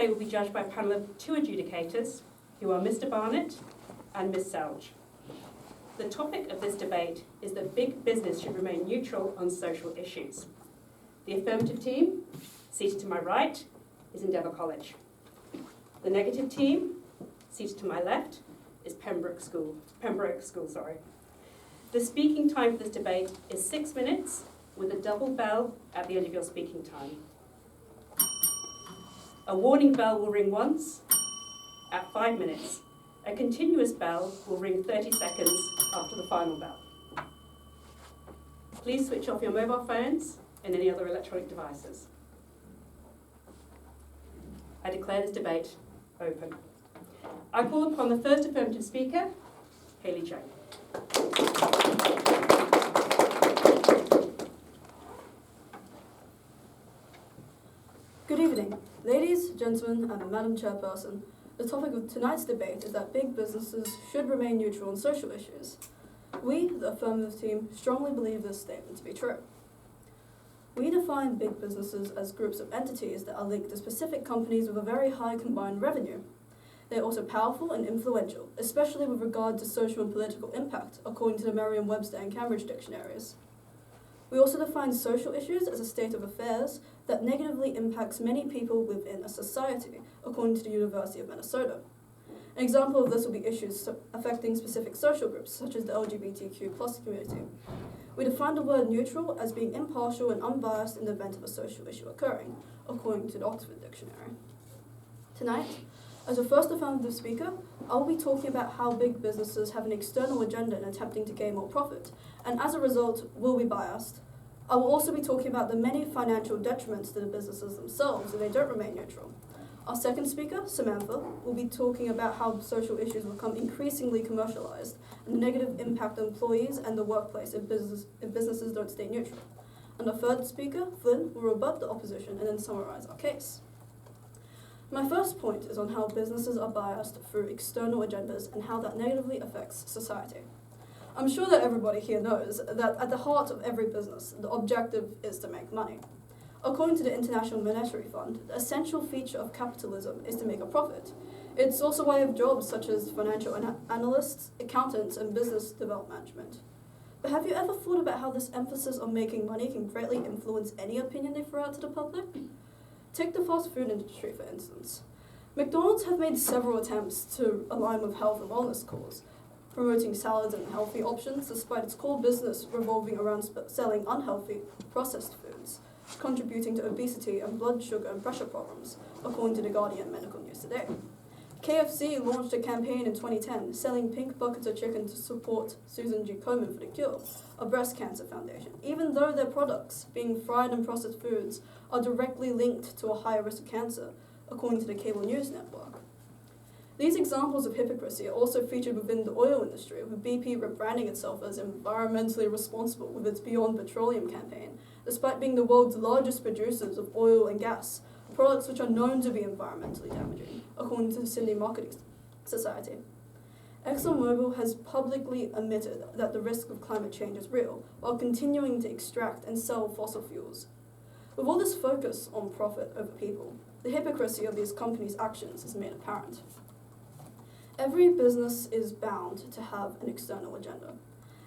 debate will be judged by a panel of 2 adjudicators, who are Mr. Barnett and Ms. Selge. The topic of this debate is that big business should remain neutral on social issues. The affirmative team, seated to my right, is Endeavour College. The negative team, seated to my left, is Pembroke School. The speaking time for this debate is 6 minutes, with a double bell at the end of your speaking time. A warning bell will ring once at 5 minutes. A continuous bell will ring 30 seconds after the final bell. Please switch off your mobile phones and any other electronic devices. I declare this debate open. I call upon the first affirmative speaker, Hayley Chang. Good evening, ladies, gentlemen, and Madam Chairperson. The topic of tonight's debate is that big businesses should remain neutral on social issues. We, the affirmative team, strongly believe this statement to be true. We define big businesses as groups of entities that are linked to specific companies with a very high combined revenue. They are also powerful and influential, especially with regard to social and political impact, according to the Merriam-Webster and Cambridge dictionaries. We also define social issues as a state of affairs that negatively impacts many people within a society, according to the University of Minnesota. An example of this will be issues affecting specific social groups, such as the LGBTQ+ community. We define the word neutral as being impartial and unbiased in the event of a social issue occurring, according to the Oxford Dictionary. Tonight, as a first affirmative speaker, I will be talking about how big businesses have an external agenda in attempting to gain more profit, and as a result, will be biased. I will also be talking about the many financial detriments to the businesses themselves if they don't remain neutral. Our second speaker, Samantha, will be talking about how social issues will become increasingly commercialized and the negative impact on employees and the workplace if businesses don't stay neutral. And our third speaker, Flynn, will rebut the opposition and then summarize our case. My first point is on how businesses are biased through external agendas and how that negatively affects society. I'm sure that everybody here knows that at the heart of every business, the objective is to make money. According to the International Monetary Fund, the essential feature of capitalism is to make a profit. It's also why we have jobs such as financial analysts, accountants, and business development management. But have you ever thought about how this emphasis on making money can greatly influence any opinion they throw out to the public? Take the fast food industry, for instance. McDonald's have made several attempts to align with health and wellness cause, promoting salads and healthy options despite its core business revolving around selling unhealthy, processed foods, contributing to obesity and blood sugar and pressure problems, according to The Guardian Medical News Today. KFC launched a campaign in 2010 selling pink buckets of chicken to support Susan G. Komen for the Cure, a breast cancer foundation, even though their products, being fried and processed foods, are directly linked to a higher risk of cancer, according to the cable news network. These examples of hypocrisy are also featured within the oil industry, with BP rebranding itself as environmentally responsible with its Beyond Petroleum campaign, despite being the world's largest producers of oil and gas, products which are known to be environmentally damaging, according to the Sydney Marketing Society. ExxonMobil has publicly admitted that the risk of climate change is real, while continuing to extract and sell fossil fuels. With all this focus on profit over people, the hypocrisy of these companies' actions is made apparent. Every business is bound to have an external agenda.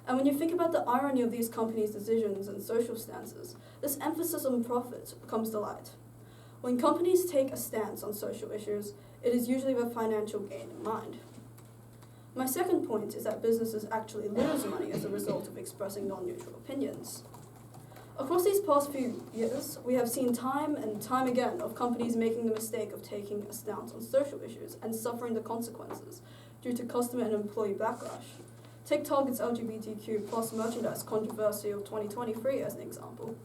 And when you think about the irony of these companies' decisions and social stances, this emphasis on profit comes to light. When companies take a stance on social issues, it is usually with financial gain in mind. My second point is that businesses actually lose money as a result of expressing non-neutral opinions. Across these past few years, we have seen time and time again of companies making the mistake of taking a stance on social issues and suffering the consequences due to customer and employee backlash. Take Target's LGBTQ+ merchandise controversy of 2023 as an example.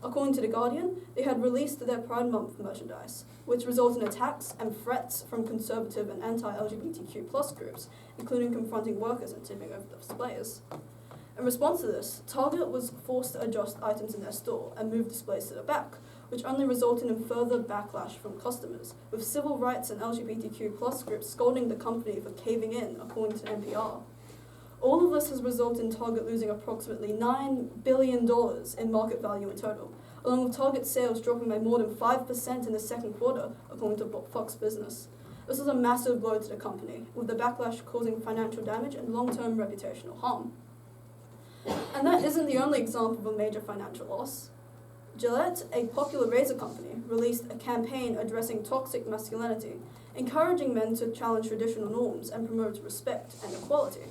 According to The Guardian, they had released their Pride Month merchandise, which resulted in attacks and threats from conservative and anti-LGBTQ+ groups, including confronting workers and tipping over the displays. In response to this, Target was forced to adjust items in their store and move displays to the back, which only resulted in further backlash from customers, with civil rights and LGBTQ+ groups scolding the company for caving in, according to NPR. All of this has resulted in Target losing approximately $9 billion in market value in total, along with Target sales dropping by more than 5% in the second quarter, according to Fox Business. This was a massive blow to the company, with the backlash causing financial damage and long-term reputational harm. And that isn't the only example of a major financial loss. Gillette, a popular razor company, released a campaign addressing toxic masculinity, encouraging men to challenge traditional norms and promote respect and equality.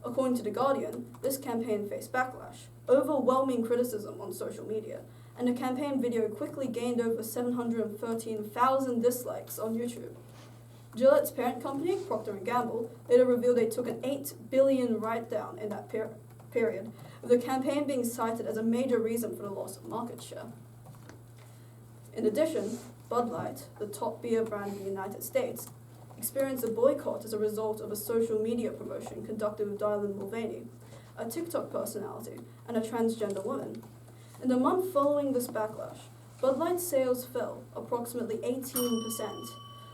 According to The Guardian, this campaign faced backlash, overwhelming criticism on social media, and the campaign video quickly gained over 713,000 dislikes on YouTube. Gillette's parent company, Procter & Gamble, later revealed they took an $8 billion write-down in that period, with the campaign being cited as a major reason for the loss of market share. In addition, Bud Light, the top beer brand in the United States, experienced a boycott as a result of a social media promotion conducted with Dylan Mulvaney, a TikTok personality, and a transgender woman. In the month following this backlash, Bud Light's sales fell approximately 18%,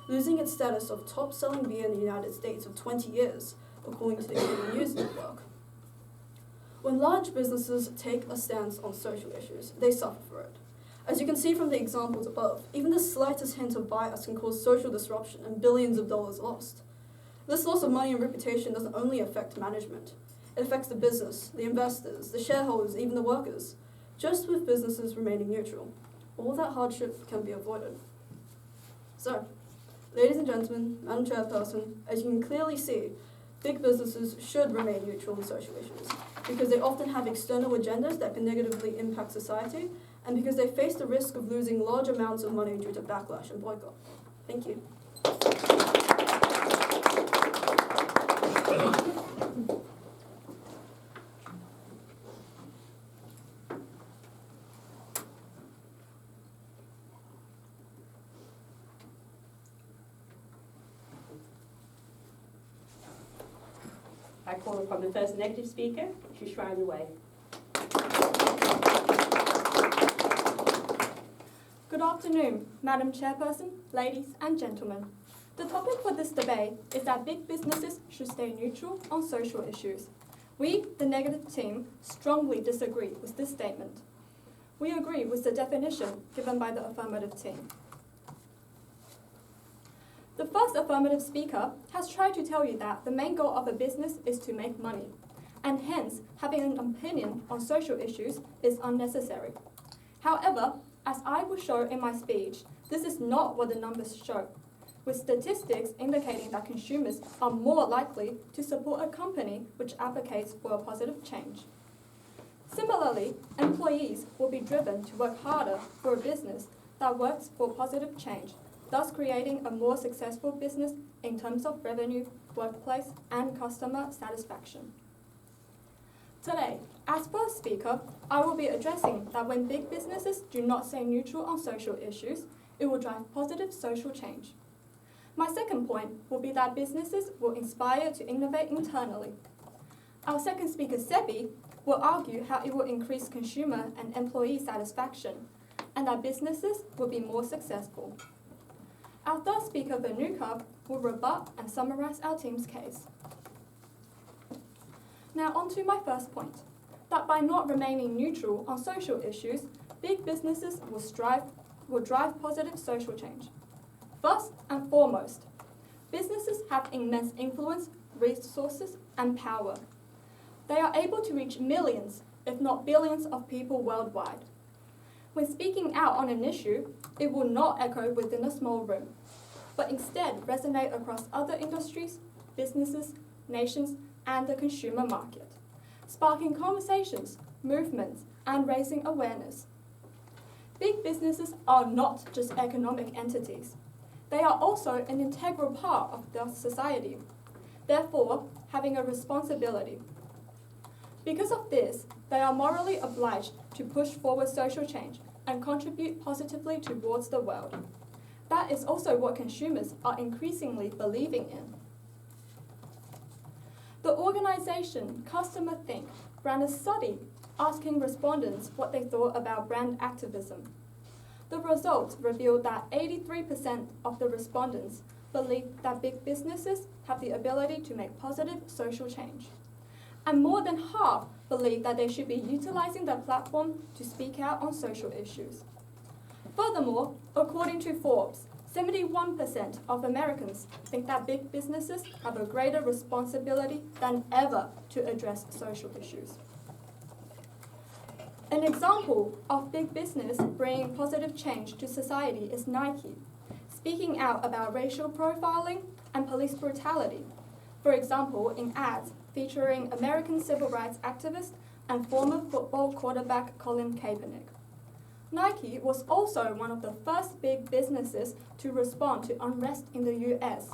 losing its status of top-selling beer in the United States for 20 years, according to the Evening News Network. When large businesses take a stance on social issues, they suffer for it. As you can see from the examples above, even the slightest hint of bias can cause social disruption and billions of dollars lost. This loss of money and reputation doesn't only affect management. It affects the business, the investors, the shareholders, even the workers. Just with businesses remaining neutral, all that hardship can be avoided. So, ladies and gentlemen, Madam Chairperson, as you can clearly see, big businesses should remain neutral on social issues because they often have external agendas that can negatively impact society and because they face the risk of losing large amounts of money due to backlash and boycott. Thank you. I call upon the first negative speaker, Shushran Away. Good afternoon, Madam Chairperson, ladies and gentlemen. The topic for this debate is that big businesses should stay neutral on social issues. We, the negative team, strongly disagree with this statement. We agree with the definition given by the affirmative team. The first affirmative speaker has tried to tell you that the main goal of a business is to make money, and hence having an opinion on social issues is unnecessary. However, as I will show in my speech, this is not what the numbers show, with statistics indicating that consumers are more likely to support a company which advocates for a positive change. Similarly, employees will be driven to work harder for a business that works for positive change, thus creating a more successful business in terms of revenue, workplace, and customer satisfaction. Today, as first speaker, I will be addressing that when big businesses do not stay neutral on social issues, it will drive positive social change. My second point will be that businesses will inspire to innovate internally. Our second speaker, Sebi, will argue how it will increase consumer and employee satisfaction, and that businesses will be more successful. Our third speaker, Vanuka, will rebut and summarize our team's case. Now on to my first point, that by not remaining neutral on social issues, big businesses will drive positive social change. First and foremost, businesses have immense influence, resources, and power. They are able to reach millions, if not billions, of people worldwide. When speaking out on an issue, it will not echo within a small room, but instead resonate across other industries, businesses, nations, and the consumer market, sparking conversations, movements, and raising awareness. Big businesses are not just economic entities. They are also an integral part of the society, therefore having a responsibility. Because of this, they are morally obliged to push forward social change and contribute positively towards the world. That is also what consumers are increasingly believing in. The organization Customer Think ran a study asking respondents what they thought about brand activism. The results revealed that 83% of the respondents believe that big businesses have the ability to make positive social change. And more than half believe that they should be utilizing their platform to speak out on social issues. Furthermore, according to Forbes, 71% of Americans think that big businesses have a greater responsibility than ever to address social issues. An example of big business bringing positive change to society is Nike, speaking out about racial profiling and police brutality, for example, in ads featuring American civil rights activist and former football quarterback Colin Kaepernick. Nike was also one of the first big businesses to respond to unrest in the US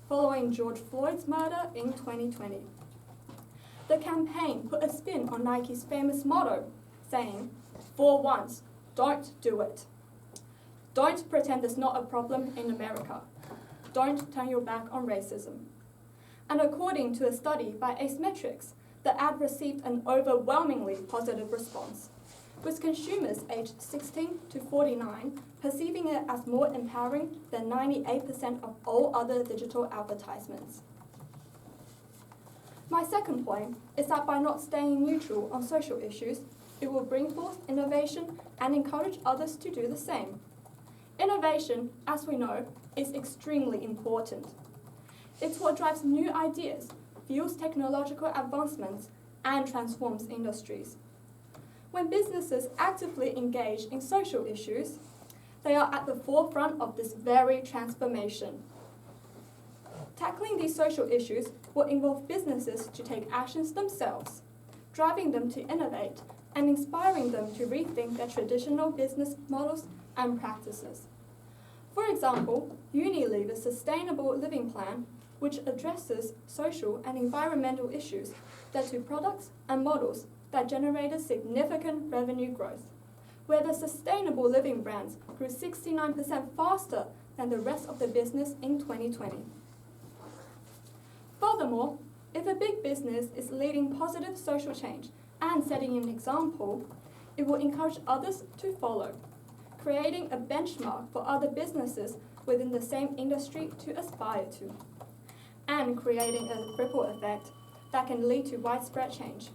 following George Floyd's murder in 2020. The campaign put a spin on Nike's famous motto, saying, "For once, don't do it. Don't pretend there's not a problem in America. Don't turn your back on racism." And according to a study by Asymmetrics, the ad received an overwhelmingly positive response, with consumers aged 16 to 49 perceiving it as more empowering than 98% of all other digital advertisements. My second point is that by not staying neutral on social issues, it will bring forth innovation and encourage others to do the same. Innovation, as we know, is extremely important. It's what drives new ideas, fuels technological advancements, and transforms industries. When businesses actively engage in social issues, they are at the forefront of this very transformation. Tackling these social issues will involve businesses to take actions themselves, driving them to innovate and inspiring them to rethink their traditional business models and practices. For example, Unilever's Sustainable Living Plan, which addresses social and environmental issues, led to products and models that generated significant revenue growth, where the Sustainable Living brands grew 69% faster than the rest of the business in 2020. Furthermore, if a big business is leading positive social change and setting an example, it will encourage others to follow, creating a benchmark for other businesses within the same industry to aspire to, and creating a ripple effect that can lead to widespread change.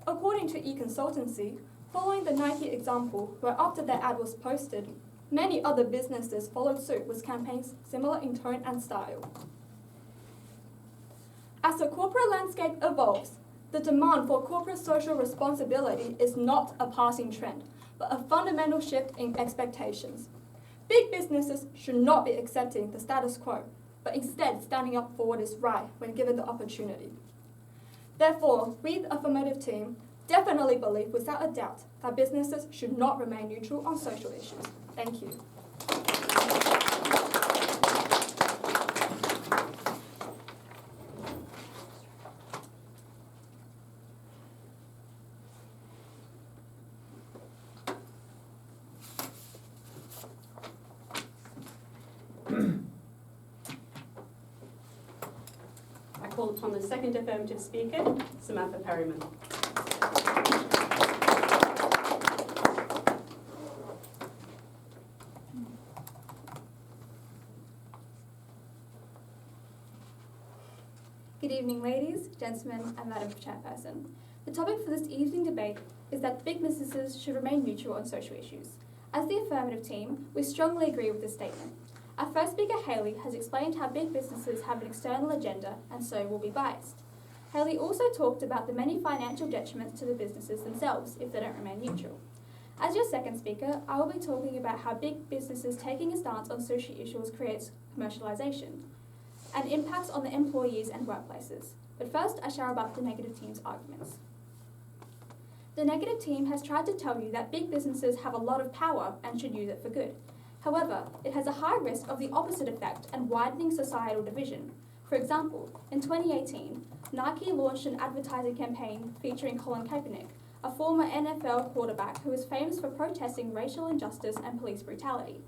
According to eConsultancy, following the Nike example, where after their ad was posted, many other businesses followed suit with campaigns similar in tone and style. As the corporate landscape evolves, the demand for corporate social responsibility is not a passing trend, but a fundamental shift in expectations. Big businesses should not be accepting the status quo, but instead standing up for what is right when given the opportunity. Therefore, we, the Affirmative team, definitely believe without a doubt that businesses should not remain neutral on social issues. Thank you. I call upon the second affirmative speaker, Samantha Perryman. Good evening, ladies, gentlemen, and Madam Chairperson. The topic for this evening debate is that big businesses should remain neutral on social issues. As the Affirmative team, we strongly agree with this statement. Our first speaker, Hayley, has explained how big businesses have an external agenda and so will be biased. Hayley also talked about the many financial detriments to the businesses themselves if they don't remain neutral. As your second speaker, I will be talking about how big businesses taking a stance on social issues creates commercialisation and impacts on the employees and workplaces. But first, I share about the negative team's arguments. The negative team has tried to tell you that big businesses have a lot of power and should use it for good. However, it has a high risk of the opposite effect and widening societal division. For example, in 2018, Nike launched an advertising campaign featuring Colin Kaepernick, a former NFL quarterback who is famous for protesting racial injustice and police brutality.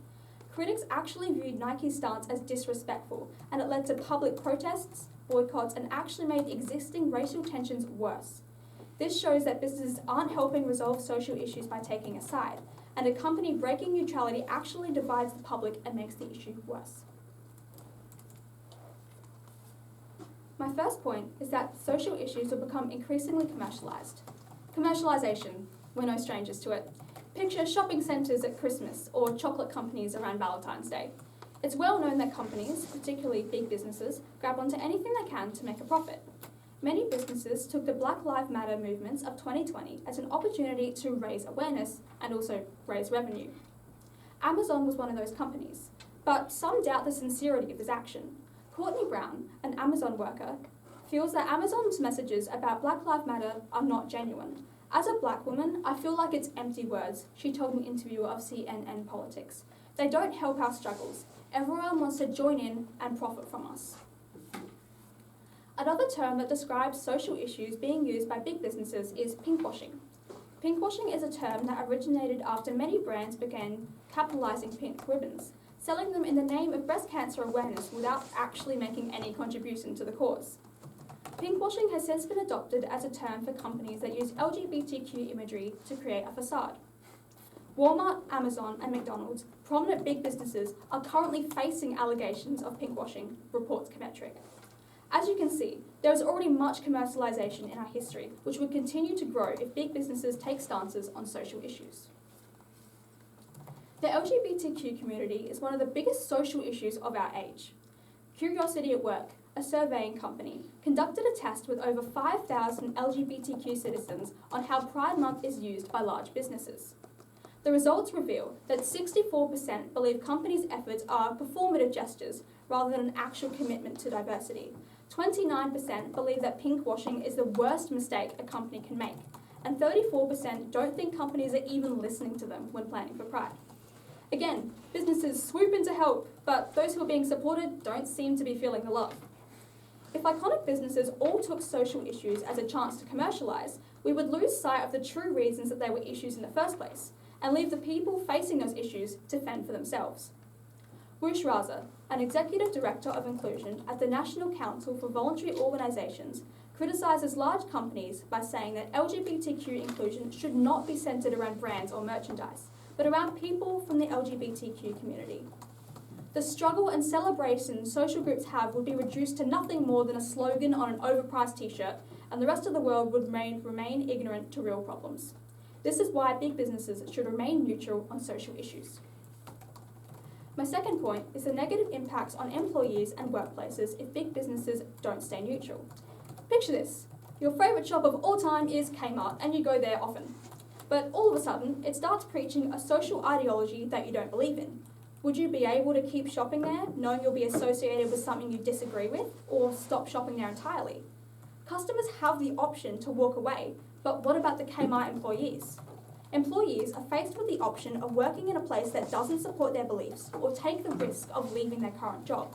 Critics actually viewed Nike's stance as disrespectful, and it led to public protests, boycotts, and actually made the existing racial tensions worse. This shows that businesses aren't helping resolve social issues by taking a side, and a company breaking neutrality actually divides the public and makes the issue worse. My first point is that social issues will become increasingly commercialised. Commercialisation, we're no strangers to it. Picture shopping centres at Christmas or chocolate companies around Valentine's Day. It's well known that companies, particularly big businesses, grab onto anything they can to make a profit. Many businesses took the Black Lives Matter movements of 2020 as an opportunity to raise awareness and also raise revenue. Amazon was one of those companies, but some doubt the sincerity of this action. Courtney Brown, an Amazon worker, feels that Amazon's messages about Black Lives Matter are not genuine. As a black woman, I feel like it's empty words, she told an interviewer of CNN Politics. They don't help our struggles. Everyone wants to join in and profit from us. Another term that describes social issues being used by big businesses is pinkwashing. Pinkwashing is a term that originated after many brands began capitalising pink ribbons, selling them in the name of breast cancer awareness without actually making any contribution to the cause. Pinkwashing has since been adopted as a term for companies that use LGBTQ imagery to create a facade. Walmart, Amazon, and McDonald's, prominent big businesses, are currently facing allegations of pinkwashing, reports Cometric. As you can see, there is already much commercialisation in our history, which will continue to grow if big businesses take stances on social issues. The LGBTQ community is one of the biggest social issues of our age. Curiosity at Work, a surveying company, conducted a test with over 5,000 LGBTQ citizens on how Pride Month is used by large businesses. The results reveal that 64% believe companies' efforts are performative gestures rather than an actual commitment to diversity. 29% believe that pinkwashing is the worst mistake a company can make, and 34% don't think companies are even listening to them when planning for Pride. Again, businesses swoop in to help, but those who are being supported don't seem to be feeling the love. If iconic businesses all took social issues as a chance to commercialise, we would lose sight of the true reasons that they were issues in the first place, and leave the people facing those issues to fend for themselves. Woosh Raza, an executive director of inclusion at the National Council for Voluntary Organisations, criticises large companies by saying that LGBTQ inclusion should not be centred around brands or merchandise, but around people from the LGBTQ community. The struggle and celebration social groups have would be reduced to nothing more than a slogan on an overpriced t-shirt, and the rest of the world would remain ignorant to real problems. This is why big businesses should remain neutral on social issues. My second point is the negative impacts on employees and workplaces if big businesses don't stay neutral. Picture this. Your favourite shop of all time is Kmart and you go there often. But all of a sudden, it starts preaching a social ideology that you don't believe in. Would you be able to keep shopping there, knowing you'll be associated with something you disagree with, or stop shopping there entirely? Customers have the option to walk away, but what about the Kmart employees? Employees are faced with the option of working in a place that doesn't support their beliefs or take the risk of leaving their current job.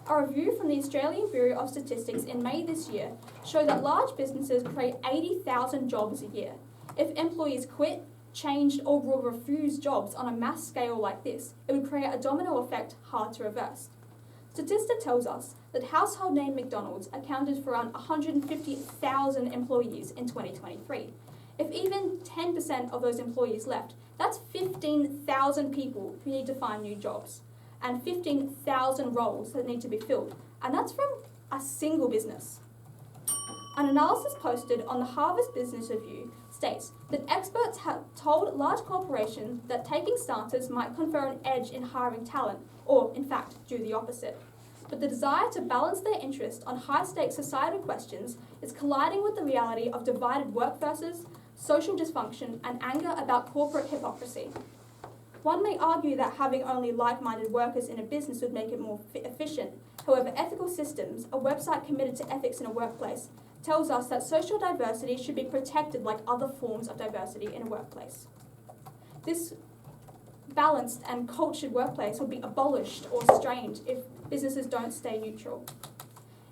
A review from the Australian Bureau of Statistics in May this year showed that large businesses create 80,000 jobs a year. If employees quit, changed, or will refuse jobs on a mass scale like this, it would create a domino effect hard to reverse. Statista tells us that household name McDonald's accounted for around 150,000 employees in 2023. If even 10% of those employees left, that's 15,000 people who need to find new jobs, and 15,000 roles that need to be filled, and that's from a single business. An analysis posted on the Harvard Business Review states that experts have told large corporations that taking stances might confer an edge in hiring talent, or in fact do the opposite. But the desire to balance their interest on high-stakes societal questions is colliding with the reality of divided workforces, social dysfunction, and anger about corporate hypocrisy. One may argue that having only like-minded workers in a business would make it more efficient. However, Ethical Systems, a website committed to ethics in a workplace, tells us that social diversity should be protected like other forms of diversity in a workplace. This balanced and cultured workplace would be abolished or strained if businesses don't stay neutral.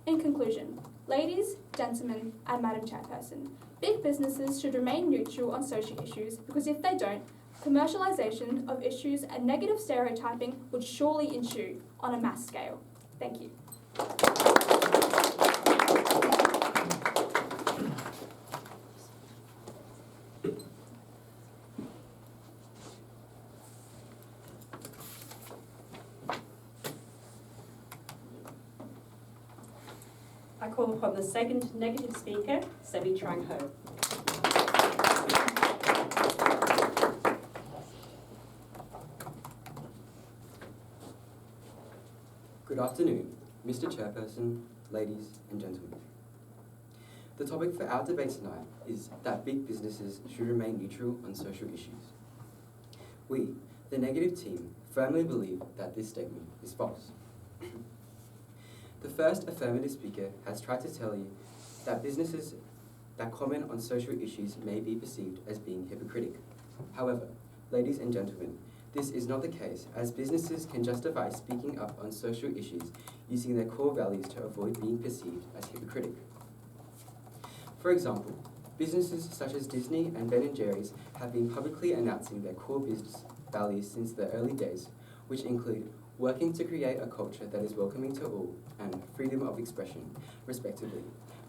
In conclusion, ladies, gentlemen, and Madam Chairperson, big businesses should remain neutral on social issues because if they don't, commercialisation of issues and negative stereotyping would surely ensue on a mass scale. Thank you. I call upon the second negative speaker, Sebi Trang Ho. Good afternoon, Mr. Chairperson, ladies and gentlemen. The topic for our debate tonight is that big businesses should remain neutral on social issues. We, the negative team, firmly believe that this statement is false. The first affirmative speaker has tried to tell you that businesses that comment on social issues may be perceived as being hypocritical. However, ladies and gentlemen, this is not the case, as businesses can justify speaking up on social issues using their core values to avoid being perceived as hypocritical. For example, businesses such as Disney and Ben & Jerry's have been publicly announcing their core business values since the early days, which include working to create a culture that is welcoming to all and freedom of expression, respectively,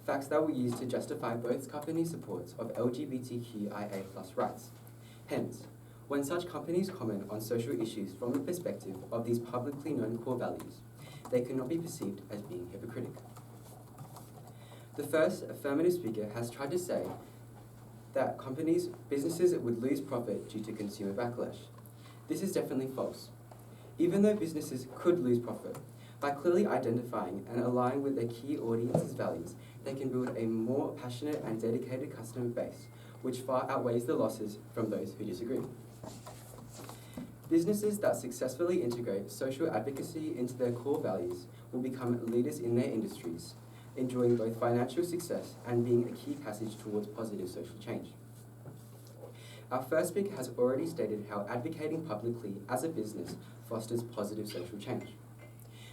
facts that were used to justify both companies' supports of LGBTQIA+ rights. Hence, when such companies comment on social issues from the perspective of these publicly known core values, they cannot be perceived as being hypocritical. The first affirmative speaker has tried to say that businesses would lose profit due to consumer backlash. This is definitely false. Even though businesses could lose profit, by clearly identifying and aligning with their key audience's values, they can build a more passionate and dedicated customer base, which far outweighs the losses from those who disagree. Businesses that successfully integrate social advocacy into their core values will become leaders in their industries, enjoying both financial success and being a key passage towards positive social change. Our first speaker has already stated how advocating publicly as a business fosters positive social change.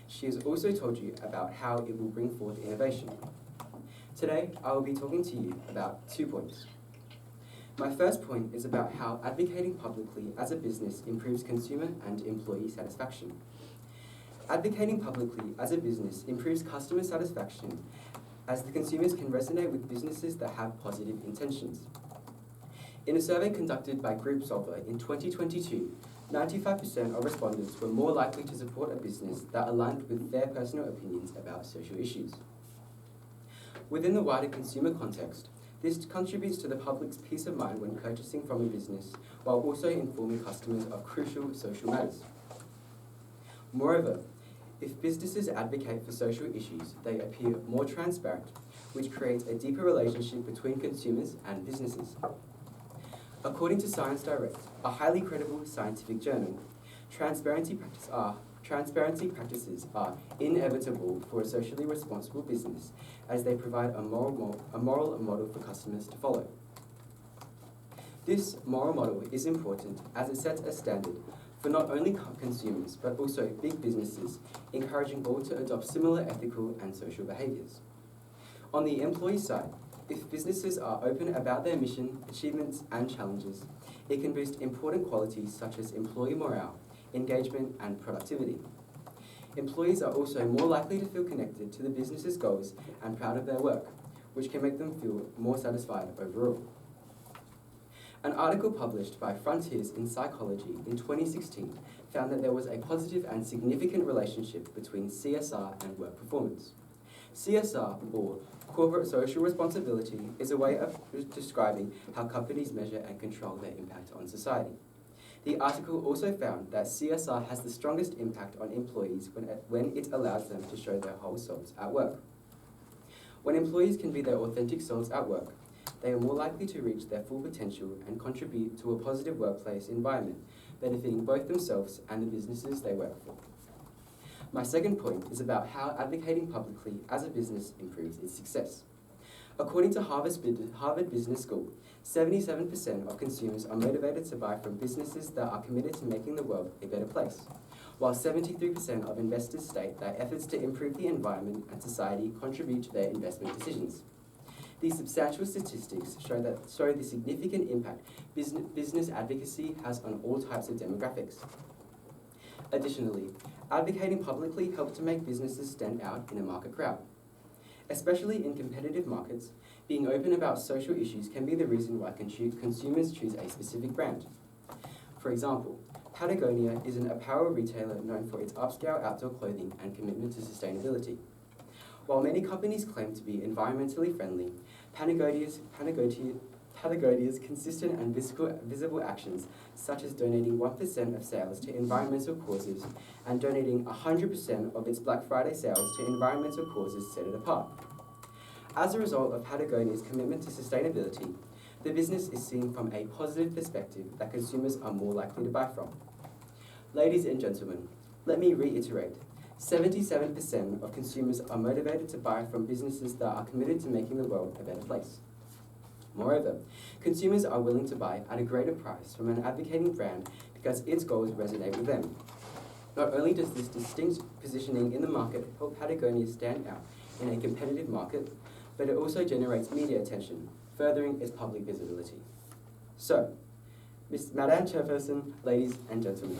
She has also told you about how it will bring forth innovation. Today, I will be talking to you about 2 points. My first point is about how advocating publicly as a business improves consumer and employee satisfaction. Advocating publicly as a business improves customer satisfaction as the consumers can resonate with businesses that have positive intentions. In a survey conducted by GroupSolver in 2022, 95% of respondents were more likely to support a business that aligned with their personal opinions about social issues. Within the wider consumer context, this contributes to the public's peace of mind when purchasing from a business, while also informing customers of crucial social matters. Moreover, if businesses advocate for social issues, they appear more transparent, which creates a deeper relationship between consumers and businesses. According to Science Direct, a highly credible scientific journal, transparency practices are inevitable for a socially responsible business, as they provide a moral model for customers to follow. This moral model is important as it sets a standard for not only consumers but also big businesses, encouraging all to adopt similar ethical and social behaviours. On the employee side, if businesses are open about their mission, achievements and challenges, it can boost important qualities such as employee morale, engagement and productivity. Employees are also more likely to feel connected to the business's goals and proud of their work, which can make them feel more satisfied overall. An article published by Frontiers in Psychology in 2016 found that there was a positive and significant relationship between CSR and work performance. CSR, or corporate social responsibility, is a way of describing how companies measure and control their impact on society. The article also found that CSR has the strongest impact on employees when it allows them to show their whole selves at work. When employees can be their authentic selves at work, they are more likely to reach their full potential and contribute to a positive workplace environment, benefiting both themselves and the businesses they work for. My second point is about how advocating publicly as a business improves its success. According to Harvard Business School, 77% of consumers are motivated to buy from businesses that are committed to making the world a better place, while 73% of investors state that efforts to improve the environment and society contribute to their investment decisions. These substantial statistics show the significant impact business advocacy has on all types of demographics. Additionally, advocating publicly helps to make businesses stand out in a market crowd. Especially in competitive markets, being open about social issues can be the reason why consumers choose a specific brand. For example, Patagonia is an apparel retailer known for its upscale outdoor clothing and commitment to sustainability. While many companies claim to be environmentally friendly, Patagonia's consistent and visible actions, such as donating 1% of sales to environmental causes and donating 100% of its Black Friday sales to environmental causes, set it apart. As a result of Patagonia's commitment to sustainability, the business is seen from a positive perspective that consumers are more likely to buy from. Ladies and gentlemen, let me reiterate, 77% of consumers are motivated to buy from businesses that are committed to making the world a better place. Moreover, consumers are willing to buy at a greater price from an advocating brand because its goals resonate with them. Not only does this distinct positioning in the market help Patagonia stand out in a competitive market, but it also generates media attention, furthering its public visibility. So, Madam Chairperson, ladies and gentlemen,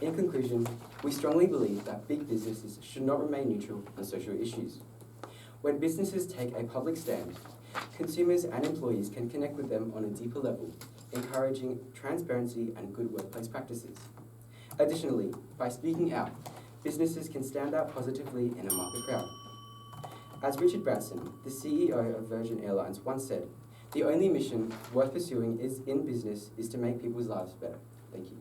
in conclusion, we strongly believe that big businesses should not remain neutral on social issues. When businesses take a public stand, consumers and employees can connect with them on a deeper level, encouraging transparency and good workplace practices. Additionally, by speaking out, businesses can stand out positively in a market crowd. As Richard Branson, the CEO of Virgin Airlines, once said, "The only mission worth pursuing in business is to make people's lives better." Thank you.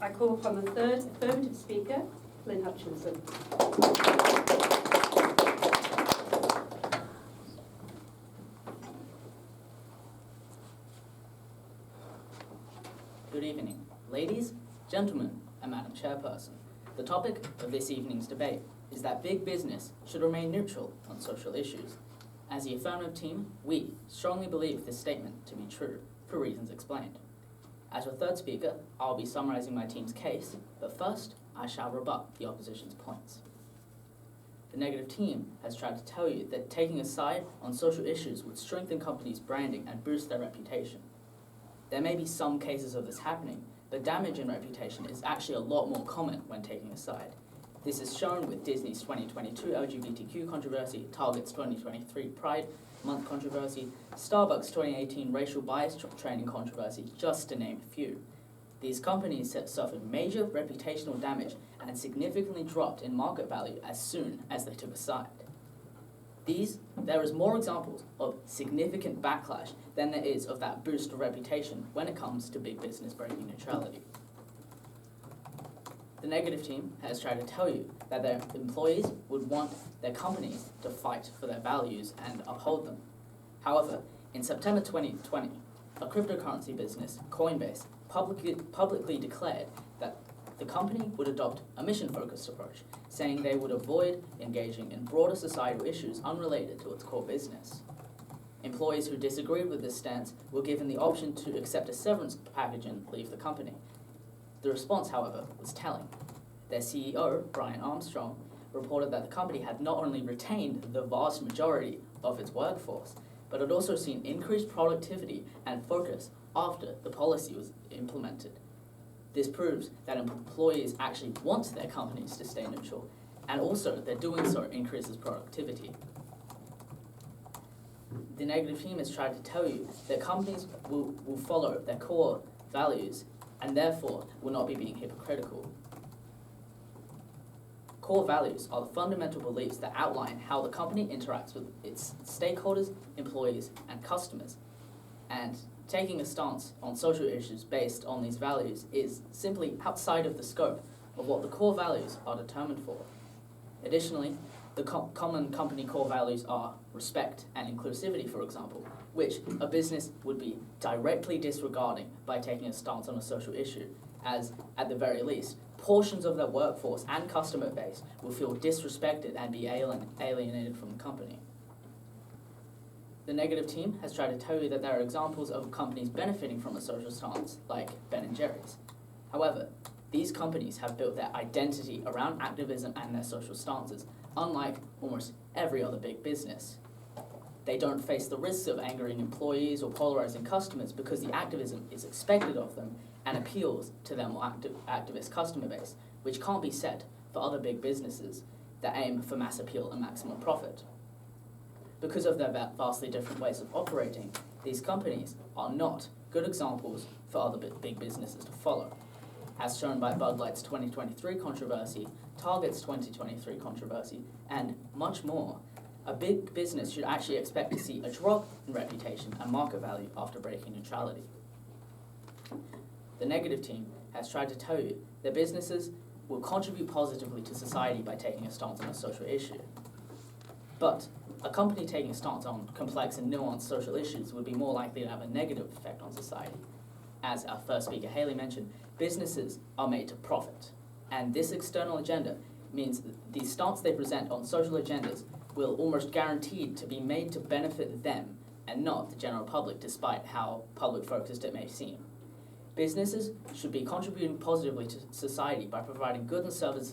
I call upon the third affirmative speaker, Lynn Hutchinson. Good evening, ladies, gentlemen, and Madam Chairperson. The topic of this evening's debate is that big business should remain neutral on social issues. As the Affirmative team, we strongly believe this statement to be true, for reasons explained. As your third speaker, I'll be summarizing my team's case, but first, I shall rebut the opposition's points. The negative team has tried to tell you that taking a side on social issues would strengthen companies' branding and boost their reputation. There may be some cases of this happening, but damage in reputation is actually a lot more common when taking a side. This is shown with Disney's 2022 LGBTQ controversy, Target's 2023 Pride Month controversy, Starbucks' 2018 racial bias training controversy, just to name a few. These companies suffered major reputational damage and significantly dropped in market value as soon as they took a side. There is more examples of significant backlash than there is of that boost of reputation when it comes to big business breaking neutrality. The negative team has tried to tell you that their employees would want their companies to fight for their values and uphold them. However, in September 2020, a cryptocurrency business, Coinbase, publicly declared that the company would adopt a mission-focused approach, saying they would avoid engaging in broader societal issues unrelated to its core business. Employees who disagreed with this stance were given the option to accept a severance package and leave the company. The response, however, was telling. Their CEO, Brian Armstrong, reported that the company had not only retained the vast majority of its workforce, but had also seen increased productivity and focus after the policy was implemented. This proves that employees actually want their companies to stay neutral, and also that doing so increases productivity. The negative team has tried to tell you that companies will follow their core values and therefore will not be being hypocritical. Core values are the fundamental beliefs that outline how the company interacts with its stakeholders, employees, and customers. And taking a stance on social issues based on these values is simply outside of the scope of what the core values are determined for. Additionally, the common company core values are respect and inclusivity, for example, which a business would be directly disregarding by taking a stance on a social issue, as, at the very least, portions of their workforce and customer base will feel disrespected and be alienated from the company. The negative team has tried to tell you that there are examples of companies benefiting from a social stance, like Ben & Jerry's. However, these companies have built their identity around activism and their social stances, unlike almost every other big business. They don't face the risks of angering employees or polarizing customers because the activism is expected of them and appeals to their more activist customer base, which can't be said for other big businesses that aim for mass appeal and maximum profit. Because of their vastly different ways of operating, these companies are not good examples for other big businesses to follow, as shown by Bud Light's 2023 controversy, Target's 2023 controversy, and much more. A big business should actually expect to see a drop in reputation and market value after breaking neutrality. The negative team has tried to tell you that businesses will contribute positively to society by taking a stance on a social issue. But a company taking a stance on complex and nuanced social issues would be more likely to have a negative effect on society. As our first speaker, Haley, mentioned, businesses are made to profit. And this external agenda means that the stance they present on social agendas will almost guaranteed to be made to benefit them and not the general public, despite how public-focused it may seem. Businesses should be contributing positively to society by providing goods and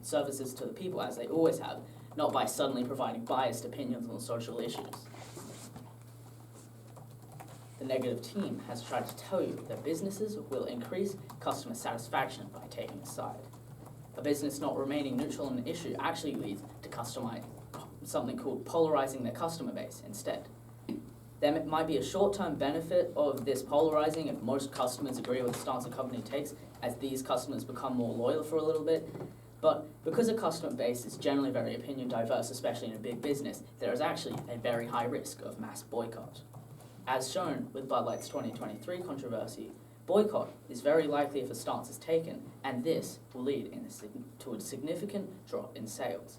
services to the people, as they always have, not by suddenly providing biased opinions on social issues. The negative team has tried to tell you that businesses will increase customer satisfaction by taking a side. A business not remaining neutral on an issue actually leads to something called polarizing their customer base instead. There might be a short-term benefit of this polarizing if most customers agree with the stance a company takes, as these customers become more loyal for a little bit. But because a customer base is generally very opinion diverse, especially in a big business, there is actually a very high risk of mass boycott. As shown with Bud Light's 2023 controversy, boycott is very likely if a stance is taken, and this will lead to a significant drop in sales.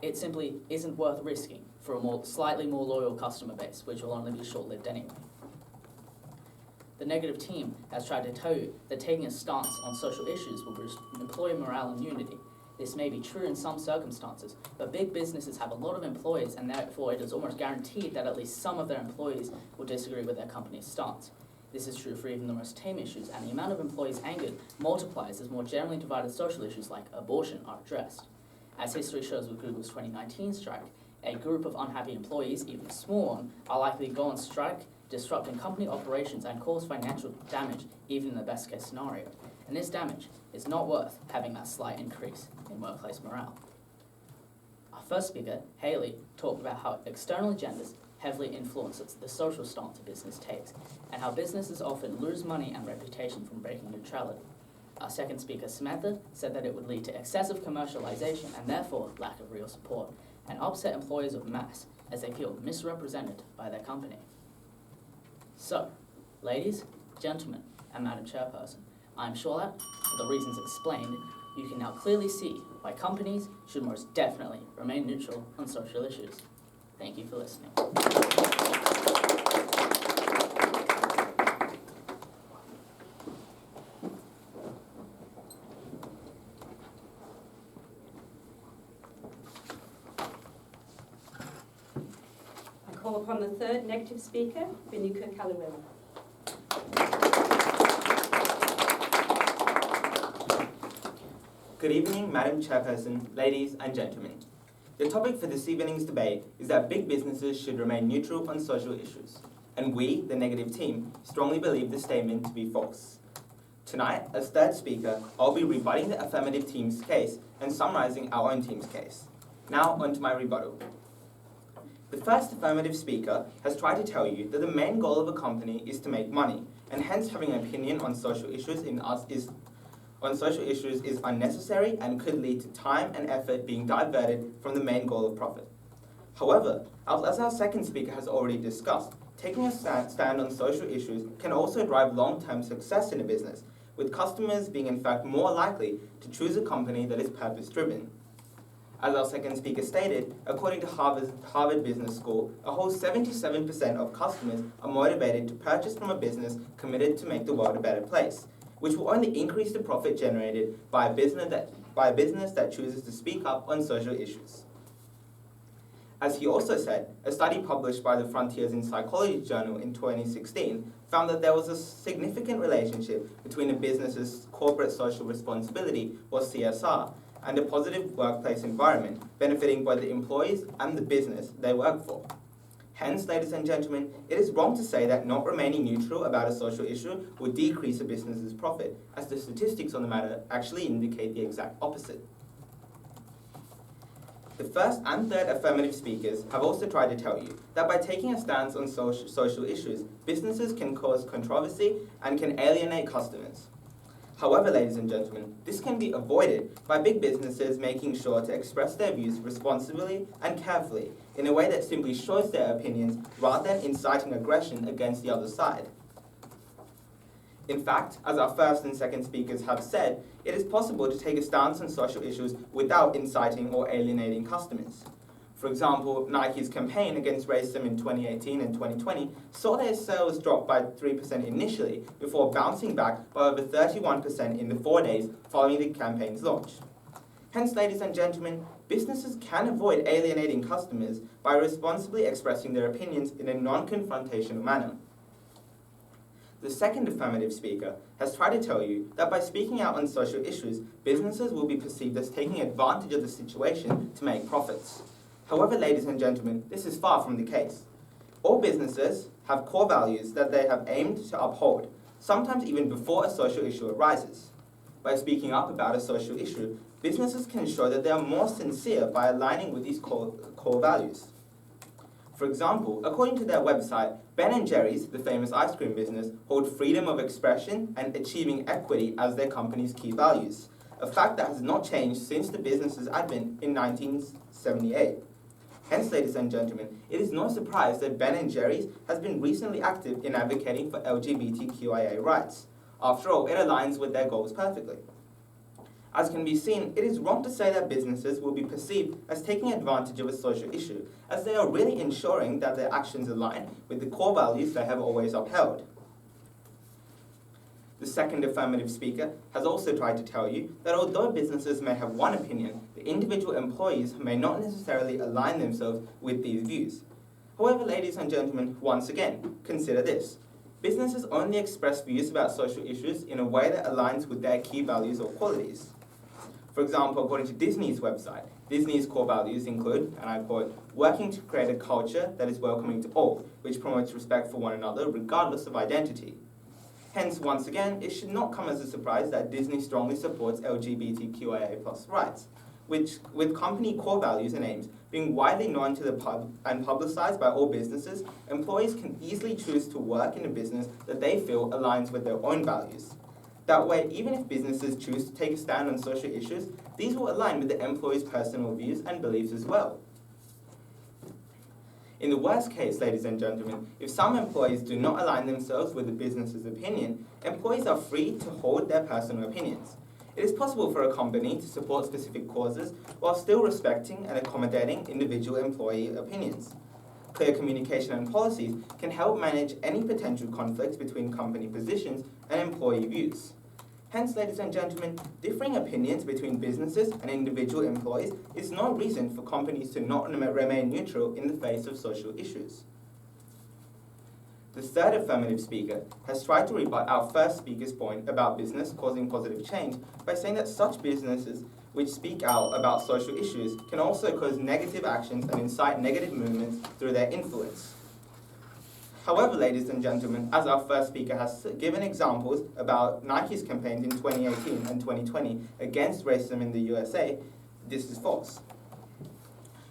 It simply isn't worth risking for a slightly more loyal customer base, which will only be short-lived anyway. The negative team has tried to tell you that taking a stance on social issues will boost employee morale and unity. This may be true in some circumstances, but big businesses have a lot of employees, and therefore it is almost guaranteed that at least some of their employees will disagree with their company's stance. This is true for even the most tame issues, and the amount of employees angered multiplies as more generally divided social issues like abortion are addressed. As history shows with Google's 2019 strike, a group of unhappy employees, even a small one, are likely to go on strike, disrupting company operations and cause financial damage, even in the best case scenario. And this damage is not worth having that slight increase in workplace morale. Our first speaker, Haley, talked about how external agendas heavily influence the social stance a business takes, and how businesses often lose money and reputation from breaking neutrality. Our second speaker, Samantha, said that it would lead to excessive commercialization and therefore lack of real support, and upset employees of mass as they feel misrepresented by their company. So, ladies, gentlemen, and Madam Chairperson, I'm sure that, for the reasons explained, you can now clearly see why companies should most definitely remain neutral on social issues. Thank you for listening. I call upon the third negative speaker, Binuka Kaluwila. Good evening, Madam Chairperson, ladies and gentlemen. The topic for this evening's debate is that big businesses should remain neutral on social issues, and we, the negative team, strongly believe this statement to be false. Tonight, as third speaker, I'll be rebutting the affirmative team's case and summarising our own team's case. Now, on to my rebuttal. The first affirmative speaker has tried to tell you that the main goal of a company is to make money, and hence having an opinion on social issues is unnecessary and could lead to time and effort being diverted from the main goal of profit. However, as our second speaker has already discussed, taking a stand on social issues can also drive long-term success in a business, with customers being in fact more likely to choose a company that is purpose-driven. As our second speaker stated, according to Harvard Business School, a whole 77% of customers are motivated to purchase from a business committed to make the world a better place, which will only increase the profit generated by a business that chooses to speak up on social issues. As he also said, a study published by the Frontiers in Psychology journal in 2016 found that there was a significant relationship between a business's corporate social responsibility, or CSR, and a positive workplace environment, benefiting both the employees and the business they work for. Hence, ladies and gentlemen, it is wrong to say that not remaining neutral about a social issue will decrease a business's profit, as the statistics on the matter actually indicate the exact opposite. The first and third affirmative speakers have also tried to tell you that by taking a stance on social issues, businesses can cause controversy and can alienate customers. However, ladies and gentlemen, this can be avoided by big businesses making sure to express their views responsibly and carefully in a way that simply shows their opinions rather than inciting aggression against the other side. In fact, as our first and second speakers have said, it is possible to take a stance on social issues without inciting or alienating customers. For example, Nike's campaign against racism in 2018 and 2020 saw their sales drop by 3% initially before bouncing back by over 31% in the 4 days following the campaign's launch. Hence, ladies and gentlemen, businesses can avoid alienating customers by responsibly expressing their opinions in a non-confrontational manner. The second affirmative speaker has tried to tell you that by speaking out on social issues, businesses will be perceived as taking advantage of the situation to make profits. However, ladies and gentlemen, this is far from the case. All businesses have core values that they have aimed to uphold, sometimes even before a social issue arises. By speaking up about a social issue, businesses can show that they are more sincere by aligning with these core values. For example, according to their website, Ben & Jerry's, the famous ice cream business, hold freedom of expression and achieving equity as their company's key values, a fact that has not changed since the business's advent in 1978. Hence, ladies and gentlemen, it is no surprise that Ben & Jerry's has been recently active in advocating for LGBTQIA rights. After all, it aligns with their goals perfectly. As can be seen, it is wrong to say that businesses will be perceived as taking advantage of a social issue, as they are really ensuring that their actions align with the core values they have always upheld. The second affirmative speaker has also tried to tell you that although businesses may have one opinion, the individual employees may not necessarily align themselves with these views. However, ladies and gentlemen, once again, consider this. Businesses only express views about social issues in a way that aligns with their key values or qualities. For example, according to Disney's website, Disney's core values include, and I quote, working to create a culture that is welcoming to all, which promotes respect for one another regardless of identity. Hence, once again, it should not come as a surprise that Disney strongly supports LGBTQIA+ rights, which, with company core values and aims being widely known to the pub and publicized by all businesses, employees can easily choose to work in a business that they feel aligns with their own values. That way, even if businesses choose to take a stand on social issues, these will align with the employees' personal views and beliefs as well. In the worst case, ladies and gentlemen, if some employees do not align themselves with the business's opinion, employees are free to hold their personal opinions. It is possible for a company to support specific causes while still respecting and accommodating individual employee opinions. Clear communication and policies can help manage any potential conflicts between company positions and employee views. Hence, ladies and gentlemen, differing opinions between businesses and individual employees is no reason for companies to not remain neutral in the face of social issues. The third affirmative speaker has tried to rebut our first speaker's point about business causing positive change by saying that such businesses which speak out about social issues can also cause negative actions and incite negative movements through their influence. However, ladies and gentlemen, as our first speaker has given examples about Nike's campaigns in 2018 and 2020 against racism in the USA, this is false.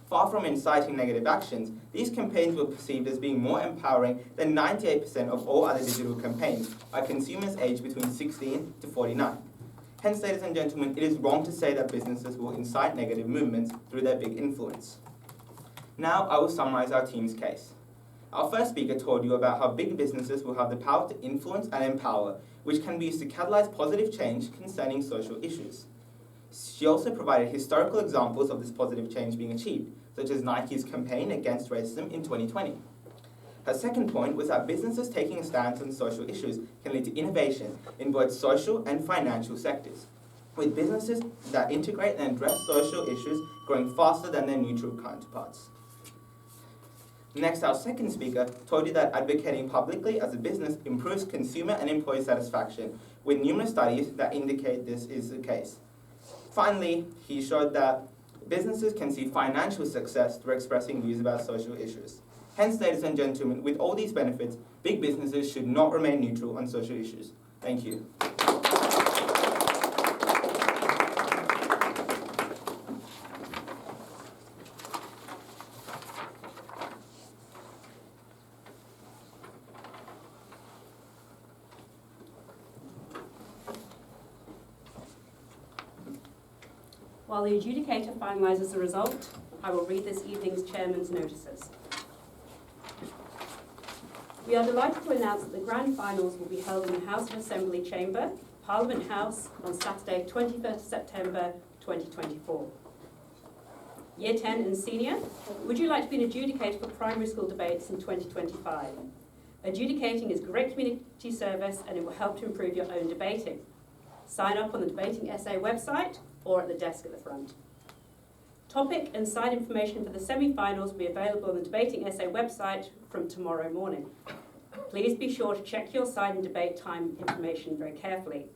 Far from inciting negative actions, these campaigns were perceived as being more empowering than 98% of all other digital campaigns by consumers aged between 16 to 49. Hence, ladies and gentlemen, it is wrong to say that businesses will incite negative movements through their big influence. Now, I will summarize our team's case. Our first speaker told you about how big businesses will have the power to influence and empower, which can be used to catalyze positive change concerning social issues. She also provided historical examples of this positive change being achieved, such as Nike's campaign against racism in 2020. Her second point was that businesses taking a stance on social issues can lead to innovation in both social and financial sectors, with businesses that integrate and address social issues growing faster than their neutral counterparts. Next, our second speaker told you that advocating publicly as a business improves consumer and employee satisfaction, with numerous studies that indicate this is the case. Finally, he showed that businesses can see financial success through expressing views about social issues. Hence, ladies and gentlemen, with all these benefits, big businesses should not remain neutral on social issues. Thank you. While the adjudicator finalises the result, I will read this evening's chairman's notices. We are delighted to announce that the grand finals will be held in the House of Assembly Chamber, Parliament House, on Saturday, 21st September 2024. Year 10 and Senior, would you like to be an adjudicator for primary school debates in 2025? Adjudicating is great community service and it will help to improve your own debating. Sign up on the Debating SA website or at the desk at the front. Topic and side information for the semi-finals will be available on the Debating SA website from tomorrow morning. Please be sure to check your side and debate time information very carefully.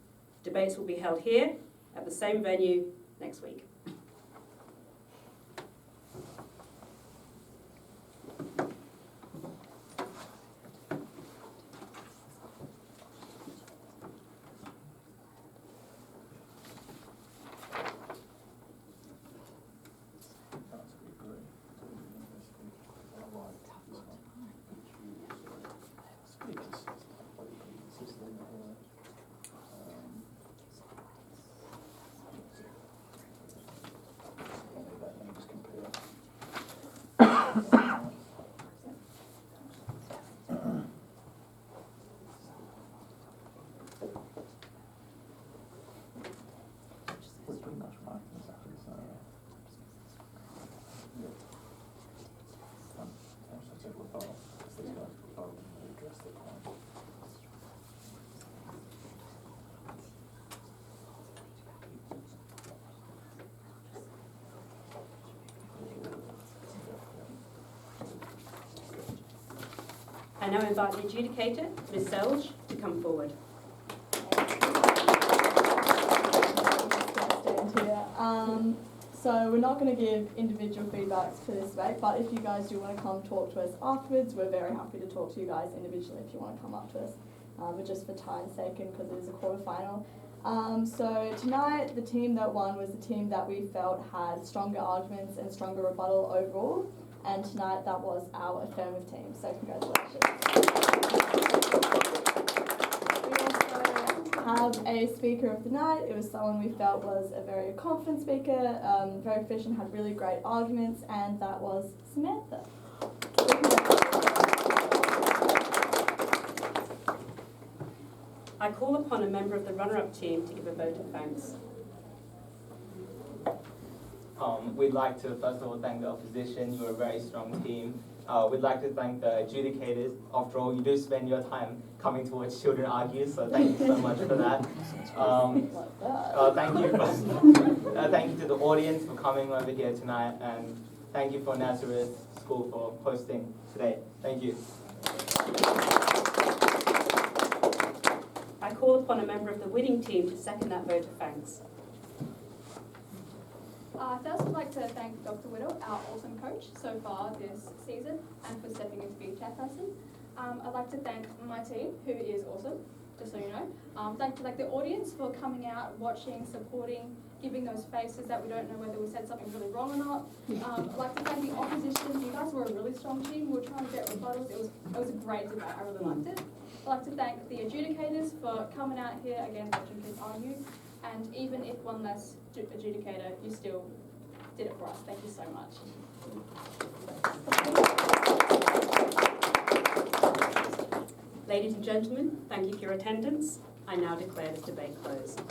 Debates will be held here at the same venue next week. I now invite the adjudicator, Ms. Selge, to come forward. So we're not going to give individual feedbacks for this debate, but if you guys do want to come talk to us afterwards, we're very happy to talk to you guys individually if you want to come up to us. But just for time's sake and because it is a quarterfinal. So tonight the team that won was the team that we felt had stronger arguments and stronger rebuttal overall. And tonight that was our Affirmative team, so congratulations. We also have a speaker of the night. It was someone we felt was a very confident speaker, very efficient, had really great arguments, and that was Samantha. I call upon a member of the runner-up team to give a vote of thanks. We'd like to first of all thank the opposition. You're a very strong team. We'd like to thank the adjudicators. After all, you do spend your time coming to watch children argue, so thank you so much for that. Thank you to the audience for coming over here tonight, and thank you for Nazareth School for hosting today. Thank you. I call upon a member of the winning team to second that vote of thanks. First, I'd like to thank Dr. Whittle, our awesome coach so far this season, and for stepping in to be chairperson. I'd like to thank my team, who is awesome, just so you know. I'd like to thank the audience for coming out, watching, supporting, giving those faces that we don't know whether we said something really wrong or not. I'd like to thank the opposition. You guys were a really strong team. We were trying to get rebuttals. It was a great debate. I really liked it. I'd like to thank the adjudicators for coming out here, again, watching kids argue. And even if one less adjudicator, you still did it for us. Thank you so much. Ladies and gentlemen, thank you for your attendance. I now declare this debate closed.